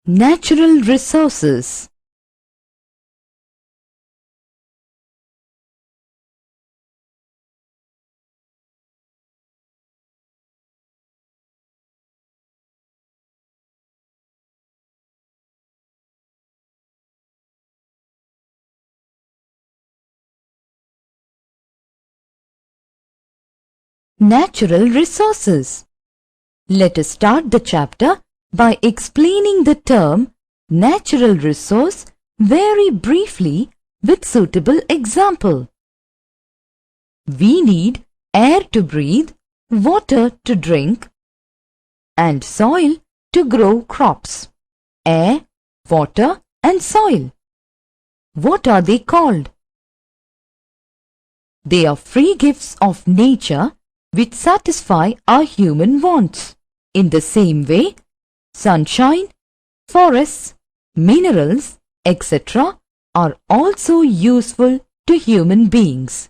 Natural resources. Natural resources. Let us start the chapter by explaining the term natural resource very briefly with suitable example. We need air to breathe, water to drink, and soil to grow crops. Air, water, and soil. What are they called? They are free gifts of nature which satisfy our human wants. In the same way, sunshine, forests, minerals, etc. are also useful to human beings.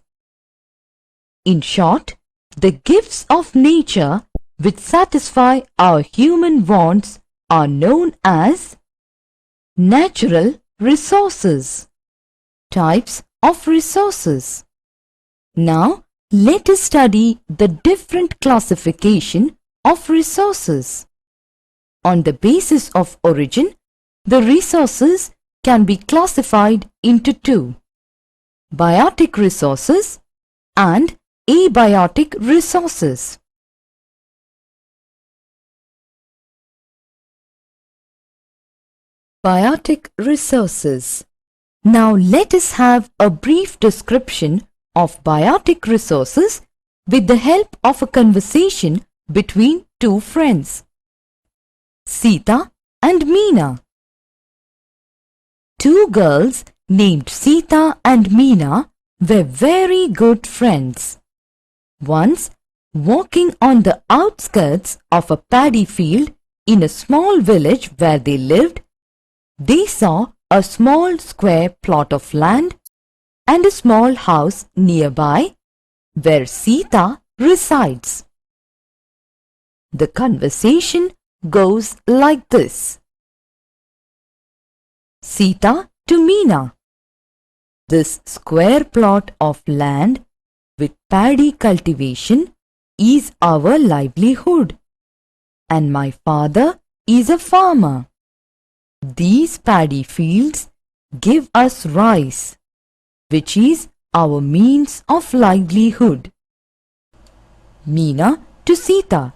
In short, the gifts of nature which satisfy our human wants are known as natural resources. Types of resources. Now, let us study the different classification of resources. On the basis of origin, the resources can be classified into two: biotic resources and abiotic resources. Biotic resources. Now let us have a brief description of biotic resources with the help of a conversation between two friends, Sita and Meena. Two girls named Sita and Meena were very good friends. Once, walking on the outskirts of a paddy field in a small village where they lived, they saw a small square plot of land and a small house nearby where Sita resides. The conversation goes like this. Sita to Meena. This square plot of land with paddy cultivation is our livelihood, and my father is a farmer. These paddy fields give us rice, which is our means of livelihood. Meena to Sita.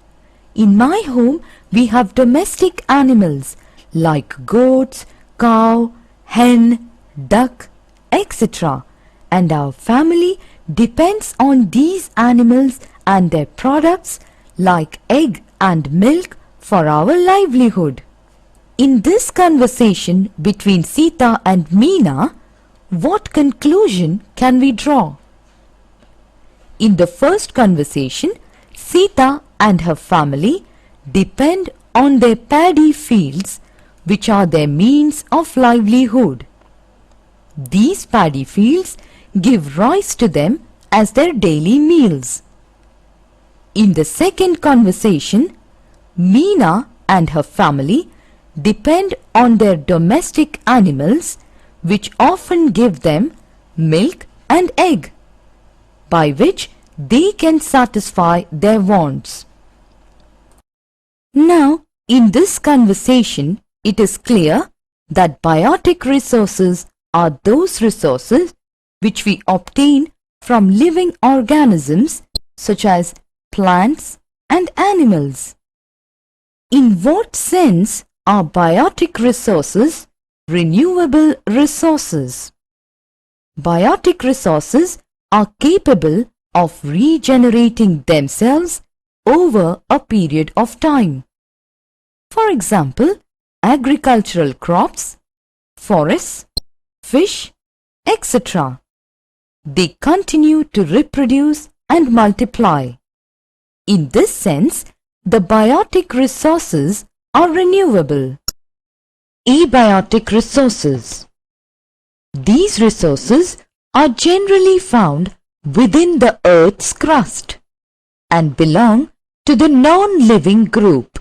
In my home, we have domestic animals like goats, cow, hen, duck, etc. And our family depends on these animals and their products like egg and milk for our livelihood. In this conversation between Sita and Meena, what conclusion can we draw? In the first conversation, Sita and her family depend on their paddy fields, which are their means of livelihood. These paddy fields give rice to them as their daily meals. In the second conversation, Meena and her family depend on their domestic animals, which often give them milk and egg, by which they can satisfy their wants. Now, in this conversation, it is clear that biotic resources are those resources which we obtain from living organisms such as plants and animals. In what sense are biotic resources renewable resources? Biotic resources are capable of regenerating themselves over a period of time. For example, agricultural crops, forests, fish, etc. They continue to reproduce and multiply. In this sense, the biotic resources are renewable. Abiotic resources. These resources are generally found within the Earth's crust and belong to the non-living group.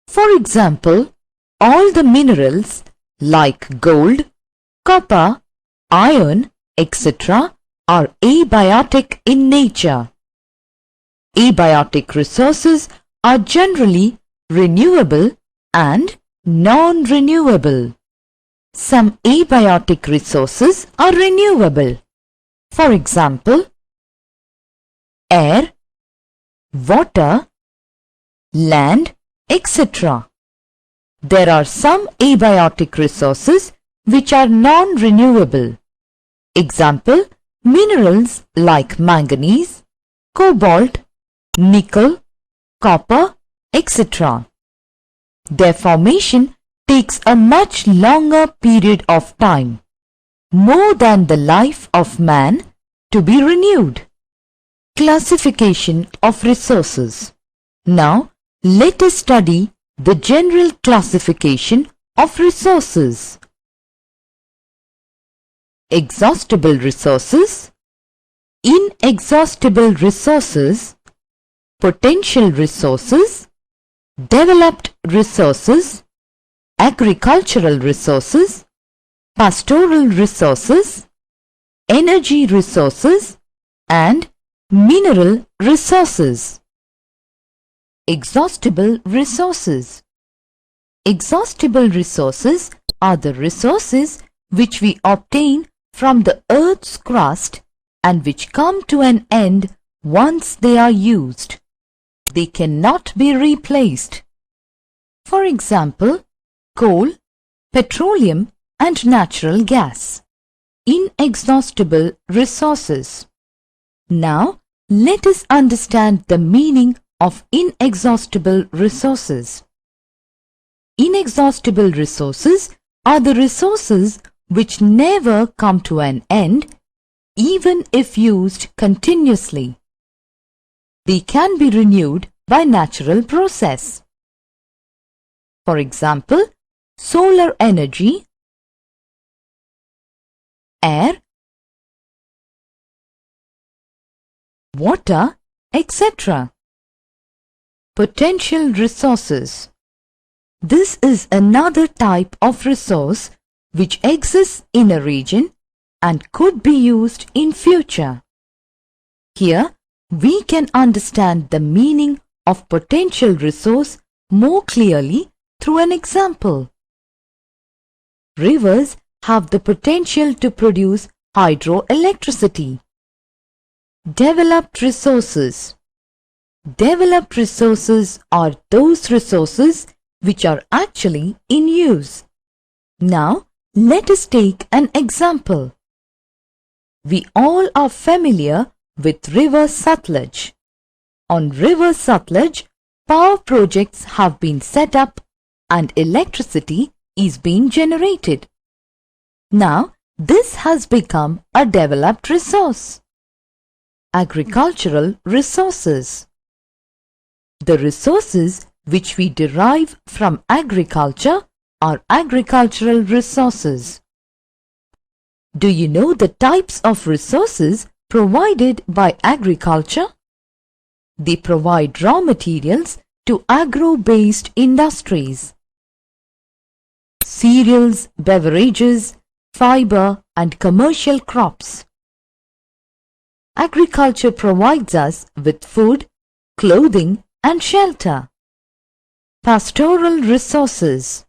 For example, All the minerals like gold, copper, iron, etc. are abiotic in nature. Abiotic resources are generally renewable and non-renewable. Some abiotic resources are renewable. For example, air, water, land, etc. There are some abiotic resources which are non-renewable. Example, minerals like manganese, cobalt, nickel, copper, etc. Their formation takes a much longer period of time, more than the life of man, to be renewed. Classification of resources. Now, let us study the general classification of resources. Exhaustible resources, inexhaustible resources, potential resources, developed resources, agricultural resources, pastoral resources, energy resources, and mineral resources. Exhaustible resources. Exhaustible resources are the resources which we obtain from the earth's crust and which come to an end once they are used. They cannot be replaced. For example, coal, petroleum and natural gas. Inexhaustible resources. Now, let us understand the meaning of inexhaustible resources. Inexhaustible resources are the resources which never come to an end, even if used continuously. They can be renewed by natural process. For example, solar energy, air, water, etc. Potential resources. This is another type of resource which exists in a region and could be used in future. Here, we can understand the meaning of potential resource more clearly through an example. Rivers have the potential to produce hydroelectricity. Developed resources. Developed resources are those resources which are actually in use. Now, let us take an example. We all are familiar with River Sutlej. On River Sutlej, power projects have been set up and electricity is being generated. Now, this has become a developed resource. Agricultural resources. The resources which we derive from agriculture are agricultural resources. Do you know the types of resources provided by agriculture? They provide raw materials to agro-based industries. Cereals, beverages, fiber and commercial crops. Agriculture provides us with food, clothing and shelter. Pastoral resources.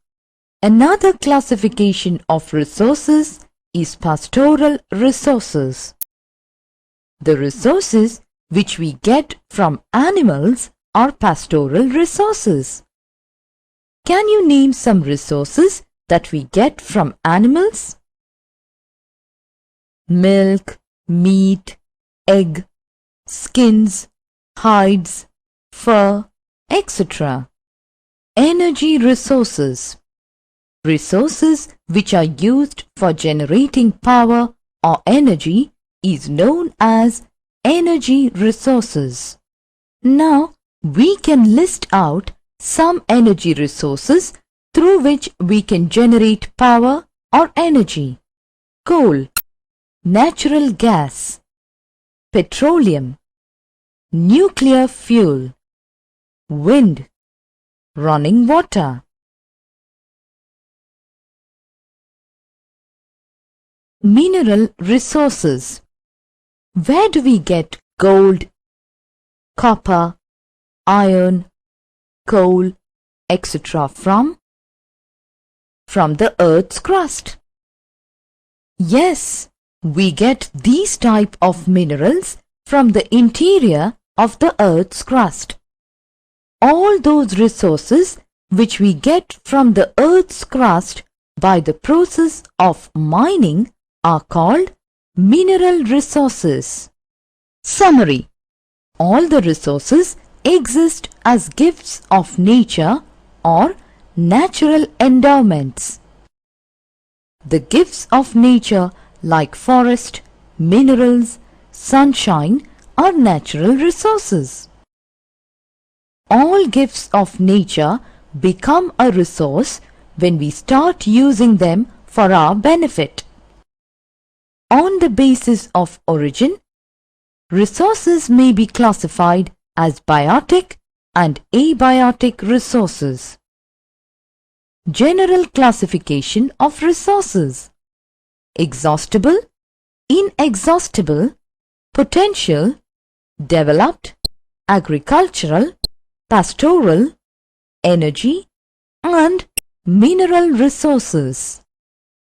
Another classification of resources is pastoral resources. The resources which we get from animals are pastoral resources. Can you name some resources that we get from animals? Milk, meat, egg, skins, hides, fur, etc. Energy resources. Resources which are used for generating power or energy is known as energy resources. Now, we can list out some energy resources through which we can generate power or energy. Coal, natural gas, petroleum, nuclear fuel, wind, running water. Mineral resources. Where do we get gold, copper, iron, coal, etc. from? From the Earth's crust. Yes, we get these type of minerals from the interior of the Earth's crust. All those resources which we get from the Earth's crust by the process of mining are called mineral resources. Summary. All the resources exist as gifts of nature or natural endowments. The gifts of nature like forest, minerals, sunshine are natural resources. All gifts of nature become a resource when we start using them for our benefit. On the basis of origin, resources may be classified as biotic and abiotic resources. General classification of resources: exhaustible, inexhaustible, potential, developed, agricultural, pastoral, energy, and mineral resources.